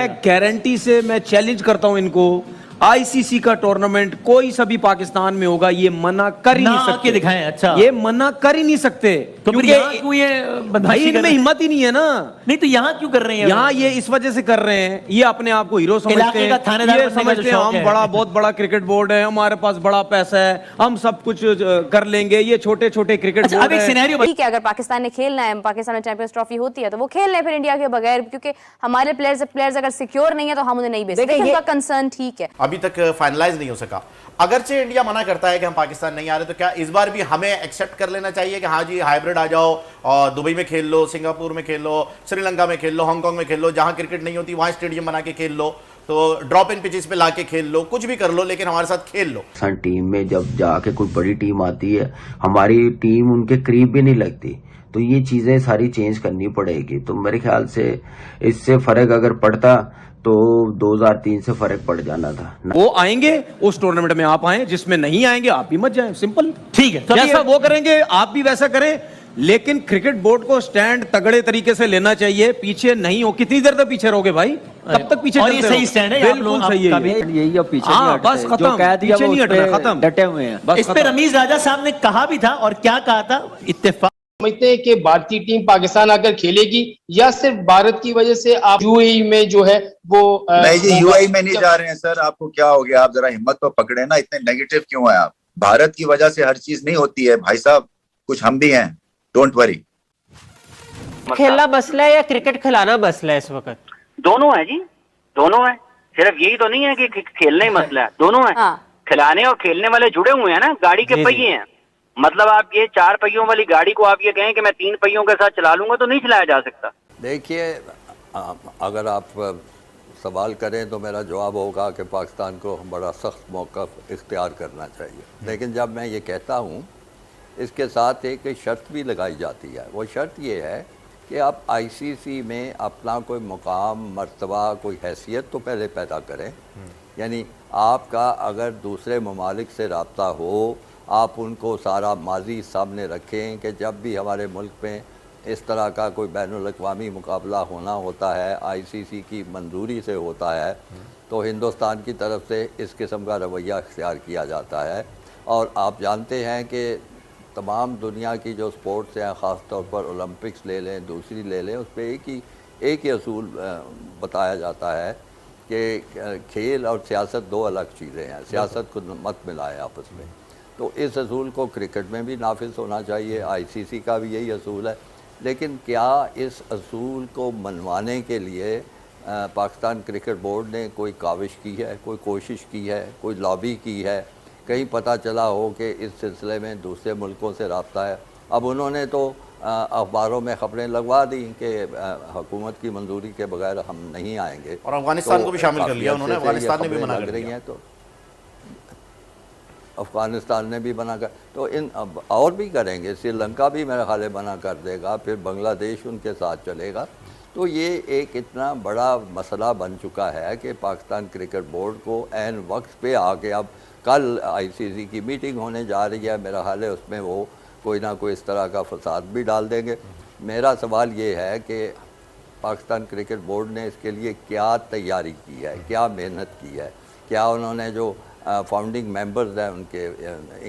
मैं गारंटी से मैं चैलेंज करता हूं इनको, आईसीसी का टूर्नामेंट कोई सा भी पाकिस्तान में होगा, ये मना कर ही नहीं सकते। दिखाएं। अच्छा, ये मना कर ही नहीं सकते, तो फिर यहाँ क्यों ये भाई इनमें हिम्मत ही नहीं है ना। नहीं तो यहाँ क्यों कर रहे हैं? यहाँ ये इस वजह से कर रहे हैं, ये अपने आप को हीरो समझते हैं, ये समझते हैं हम बड़ा बहुत बड़ा क्रिकेट बोर्ड है, हमारे पास बड़ा पैसा है, हम सब कुछ कर लेंगे, ये छोटे छोटे क्रिकेट बोर्ड है। ठीक है, अगर पाकिस्तान ने खेलना है, पाकिस्तान में चैंपियंस ट्रॉफी होती है तो वो खेल लें फिर इंडिया के बगैर, क्योंकि हमारे प्लेयर्स अगर सिक्योर नहीं है तो हम उन्हें नहीं भेज सकते। उनका कंसर्न ठीक है, अभी तक फाइनलाइज नहीं हो सका। अगरचे इंडिया मना करता है कि हम पाकिस्तान नहीं आ रहे, तो क्या इस बार भी हमें एक्सेप्ट कर लेना चाहिए कि हाँ जी हाइब्रिड आ जाओ और दुबई में खेल लो, सिंगापुर में खेल लो, श्रीलंका में खेल लो, हांगकांग में खेल लो, जहां क्रिकेट नहीं होती वहां स्टेडियम बना के खेल लो, तो ड्रॉप इन पिचेस पे लाके खेल लो, कुछ भी कर लो, लेकिन हमारे साथ खेल लो। टीम में जब जाके कोई बड़ी टीम आती है, हमारी टीम उनके करीब भी नहीं लगती, तो ये चीजें सारी चेंज करनी पड़ेगी। तो मेरे ख्याल से इससे फर्क अगर पड़ता तो 2003 से फर्क पड़ जाना था। वो आएंगे उस टूर्नामेंट में, आप आए, जिसमें नहीं आएंगे आप भी मत जाएं, सिंपल। ठीक है, जैसा वो करेंगे आप भी वैसा करें, लेकिन क्रिकेट बोर्ड को स्टैंड तगड़े तरीके से लेना चाहिए, पीछे नहीं हो। कितनी देर तक पीछे रहोगे भाई, कब तक पीछे? और ये सही स्टैंड है, बिल्कुल सही है, यही अब पीछे हाँ बस खत्म, पीछे नहीं हटना, खत्म, डटे हुए हैं। इस पे रमीज राजा साहब ने कहा भी था, और क्या कहा था? इत्तेफाक समझते हैं कि भारतीय टीम पाकिस्तान आकर खेलेगी, या सिर्फ भारत की वजह से आप यूएई में जो है वो नहीं जी, यूएई में नहीं जा रहे हैं सर। आपको क्या हो गया? आप जरा हिम्मत तो पकड़े ना, इतने नेगेटिव क्यों है आप? भारत की वजह से हर चीज नहीं होती है भाई साहब, कुछ हम भी हैं, डोंट वरी। खेलना मसला है या क्रिकेट खिलाना मसला है इस वक्त? दोनों है जी, दोनों है। सिर्फ यही तो नहीं है कि खेलना ही मसला है, दोनों है। खिलाने और खेलने वाले जुड़े हुए हैं ना, गाड़ी के पहिए हैं। मतलब आप ये 4 पहियों वाली गाड़ी को आप ये कहें कि मैं 3 पहियों के साथ चला लूंगा तो नहीं चलाया जा सकता। देखिए, अगर आप सवाल करें तो मेरा जवाब होगा कि पाकिस्तान को बड़ा सख्त मौक़िफ़ इख्तियार करना चाहिए। लेकिन जब मैं ये कहता हूँ, इसके साथ एक शर्त भी लगाई जाती है। वो शर्त ये है कि आप आईसीसी में अपना कोई मुकाम, मर्तबा, कोई हैसियत तो पहले पैदा करें। यानी आपका अगर दूसरे ममालिक से रब्ता हो, आप उनको सारा माजी सामने रखें कि जब भी हमारे मुल्क में इस तरह का कोई बैनुल-अक़वामी मुकाबला होना होता है, आईसीसी की मंजूरी से होता है, तो हिंदुस्तान की तरफ से इस किस्म का रवैया इख्तियार किया जाता है। और आप जानते हैं कि तमाम दुनिया की जो स्पोर्ट्स हैं, ख़ास तौर पर ओलंपिक्स ले लें, दूसरी ले लें, उस पर एक ही असूल बताया जाता है कि खेल और सियासत 2 अलग चीज़ें हैं, सियासत को मत मिलाएं आपस में। तो इस असूल को क्रिकेट में भी नाफिज होना चाहिए, आईसीसी का भी यही असूल है। लेकिन क्या इस असूल को मनवाने के लिए पाकिस्तान क्रिकेट बोर्ड ने कोई काविश की है, कोई कोशिश की है, कोई लॉबी की है? कहीं पता चला हो कि इस सिलसिले में दूसरे मुल्कों से रब्ता है? अब उन्होंने तो अखबारों में खबरें लगवा दी कि हुकूमत की मंजूरी के बगैर हम नहीं आएंगे, और अफगानिस्तान को भी शामिल कर लिया उन्होंने। अफगानिस्तान ने भी मना कर दिया, तो अफ़गानिस्तान ने भी मना कर, तो इन और भी करेंगे। श्रीलंका भी मेरा ख्याल मना कर देगा, फिर बांग्लादेश उनके साथ चलेगा। तो ये एक इतना बड़ा मसला बन चुका है कि पाकिस्तान क्रिकेट बोर्ड को ऐन वक्त पे आके, अब कल आईसीसी की मीटिंग होने जा रही है, मेरा ख्याल है उसमें वो कोई ना कोई इस तरह का फसाद भी डाल देंगे। मेरा सवाल ये है कि पाकिस्तान क्रिकेट बोर्ड ने इसके लिए क्या तैयारी की है, क्या मेहनत की है? क्या उन्होंने जो फाउंडिंग मेंबर्स हैं उनके,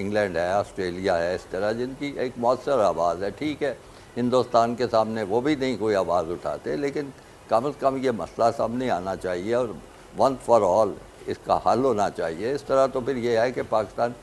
इंग्लैंड है, ऑस्ट्रेलिया है, इस तरह जिनकी एक मौसर आवाज़ है, ठीक है, हिंदुस्तान के सामने वो भी नहीं कोई आवाज़ उठाते, लेकिन कम से कम ये मसला सामने आना चाहिए और वन फॉर ऑल इसका हल होना चाहिए। इस तरह तो फिर ये है कि पाकिस्तान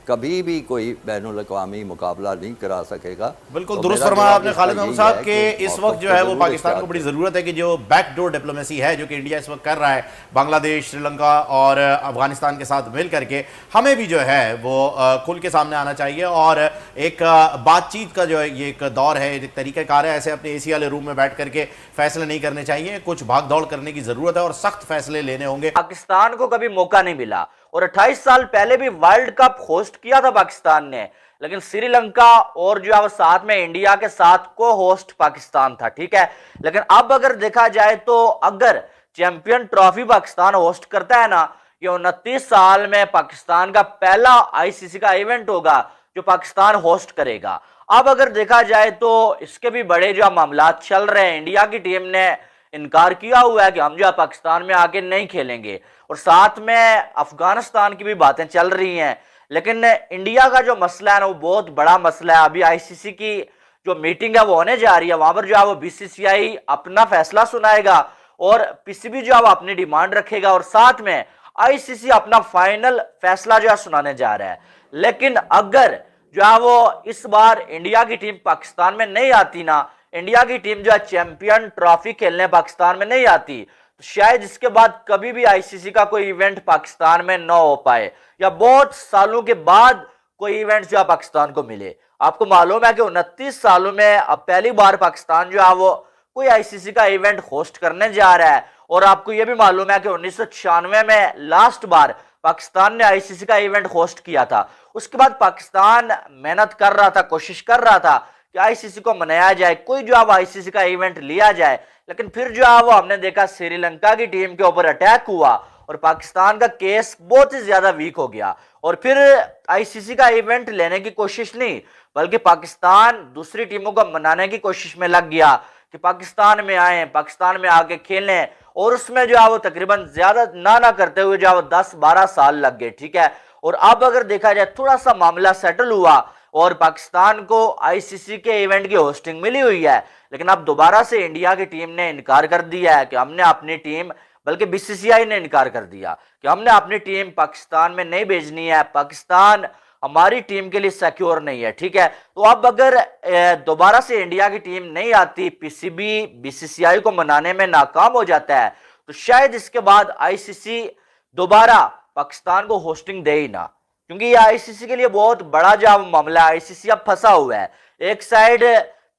कभी भी कोई बैनुल-अक़वामी मुकाबला नहीं करा सकेगा। बिल्कुल दुरुस्त फरमाया आपने खालिद महमूद साहब कि इस वक्त जो है वो पाकिस्तान को बड़ी ज़रूरत है कि जो बैकडोर डिप्लोमेसी है जो कि इंडिया इस वक्त कर रहा है बांग्लादेश, श्रीलंका और अफगानिस्तान के साथ मिल करके, हमें भी जो है वो खुल के सामने आना चाहिए और एक बातचीत का जो है ये एक दौर है, एक तरीक़ाकार है। ऐसे अपने एसी वाले रूम में बैठ करके फैसले नहीं करने चाहिए, कुछ भाग दौड़ करने की ज़रूरत है और सख्त फैसले लेने होंगे। पाकिस्तान को कभी मौका नहीं मिला और 28 साल पहले भी वर्ल्ड कप होस्ट किया था पाकिस्तान ने, लेकिन श्रीलंका और जो है साथ में इंडिया के साथ को होस्ट पाकिस्तान था, ठीक है। लेकिन अब अगर देखा जाए तो अगर चैंपियन ट्रॉफी पाकिस्तान होस्ट करता है ना, ये 29 साल में पाकिस्तान का पहला आईसीसी का इवेंट होगा जो पाकिस्तान होस्ट करेगा। अब अगर देखा जाए तो इसके भी बड़े जो मामला चल रहे हैं, इंडिया की टीम ने इनकार किया हुआ है कि हम जो है पाकिस्तान में आके नहीं खेलेंगे, और साथ में अफगानिस्तान की भी बातें चल रही हैं। लेकिन इंडिया का जो मसला है ना वो बहुत बड़ा मसला है। अभी आईसीसी की जो मीटिंग है वो होने जा रही है, वहां पर जो है वो बीसीसीआई अपना फैसला सुनाएगा और पीसीबी जो है वो अपनी डिमांड रखेगा, और साथ में आईसीसी अपना फाइनल फैसला जो है सुनाने जा रहा है। लेकिन अगर जो है वो इस बार इंडिया की टीम पाकिस्तान में नहीं आती ना, इंडिया की टीम जो है चैंपियन ट्रॉफी खेलने पाकिस्तान में नहीं आती, तो शायद इसके बाद कभी भी आईसीसी का कोई इवेंट पाकिस्तान में न हो पाए, या बहुत सालों के बाद कोई इवेंट जो है पाकिस्तान को मिले। आपको मालूम है कि 29 सालों में अब पहली बार पाकिस्तान जो है वो कोई आईसीसी का इवेंट होस्ट करने जा रहा है। और आपको यह भी मालूम है कि 1996 में लास्ट बार पाकिस्तान ने आईसीसी का इवेंट होस्ट किया था। उसके बाद पाकिस्तान मेहनत कर रहा था, कोशिश कर रहा था कि आईसीसी को मनाया जाए, कोई जो है आईसीसी का इवेंट लिया जाए। लेकिन फिर जो है वो हमने देखा श्रीलंका की टीम के ऊपर अटैक हुआ और पाकिस्तान का केस बहुत ही ज्यादा वीक हो गया, और फिर आईसीसी का इवेंट लेने की कोशिश नहीं बल्कि पाकिस्तान दूसरी टीमों को मनाने की कोशिश में लग गया कि पाकिस्तान में आए, पाकिस्तान में आके खेलें, और उसमें जो है वो तकरीबन ज्यादा ना करते हुए जो है वो 10-12 साल लग गए। ठीक है, और अब अगर देखा जाए थोड़ा सा मामला सेटल हुआ और पाकिस्तान को आईसीसी के इवेंट की होस्टिंग मिली हुई है, लेकिन अब दोबारा से इंडिया की टीम ने इनकार कर दिया है कि हमने अपनी टीम, बल्कि बीसीसीआई ने इनकार कर दिया कि हमने अपनी टीम पाकिस्तान में नहीं भेजनी है, पाकिस्तान हमारी टीम के लिए सिक्योर नहीं है। ठीक है, तो अब अगर दोबारा से इंडिया की टीम नहीं आती, पीसीबी बीसीसीआई को मनाने में नाकाम हो जाता है, तो शायद इसके बाद आईसीसी दोबारा पाकिस्तान को होस्टिंग दे ही ना, क्योंकि ये आईसीसी के लिए बहुत बड़ा जो मामला है। आईसीसी अब फंसा हुआ है, एक साइड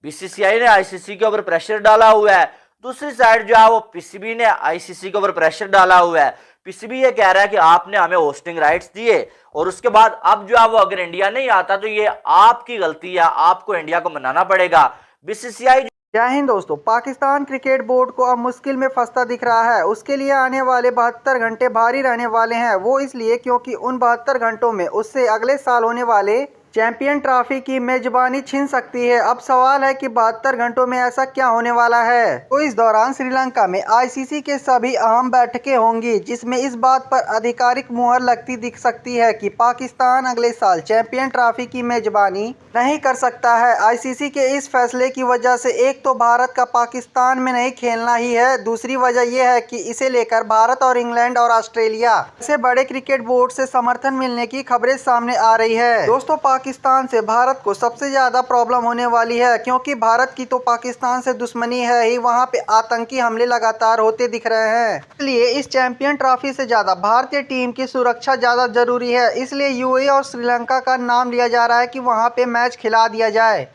बीसीसीआई ने आईसीसी के ऊपर प्रेशर डाला हुआ है, दूसरी साइड जो है वो पीसीबी ने आईसीसी के ऊपर प्रेशर डाला हुआ है। पीसीबी ये कह रहा है कि आपने हमें होस्टिंग राइट्स दिए, और उसके बाद अब जो है वो अगर इंडिया नहीं आता तो ये आपकी गलती है, आपको इंडिया को मनाना पड़ेगा। बीसीसीआई जय हिंद दोस्तों, पाकिस्तान क्रिकेट बोर्ड को अब मुश्किल में फंसता दिख रहा है। उसके लिए आने वाले 72 घंटे भारी रहने वाले हैं। वो इसलिए क्योंकि उन 72 घंटों में उससे अगले साल होने वाले चैंपियन ट्रॉफी की मेजबानी छिन सकती है। अब सवाल है कि 72 घंटों में ऐसा क्या होने वाला है। तो इस दौरान श्रीलंका में आईसीसी के सभी अहम बैठकें होंगी, जिसमें इस बात पर आधिकारिक मुहर लगती दिख सकती है कि पाकिस्तान अगले साल चैंपियन ट्रॉफी की मेजबानी नहीं कर सकता है। आईसीसी के इस फैसले की वजह से एक तो भारत का पाकिस्तान में नहीं खेलना ही है, दूसरी वजह यह है कि इसे लेकर भारत और इंग्लैंड और ऑस्ट्रेलिया से बड़े क्रिकेट बोर्ड से समर्थन मिलने की खबरें सामने आ रही है। दोस्तों, पाकिस्तान से भारत को सबसे ज्यादा प्रॉब्लम होने वाली है, क्योंकि भारत की तो पाकिस्तान से दुश्मनी है ही, वहां पे आतंकी हमले लगातार होते दिख रहे हैं। इसलिए इस चैंपियन ट्रॉफी से ज्यादा भारतीय टीम की सुरक्षा ज्यादा जरूरी है। इसलिए यूएई और श्रीलंका का नाम लिया जा रहा है कि वहां पे मैच खिला दिया जाए।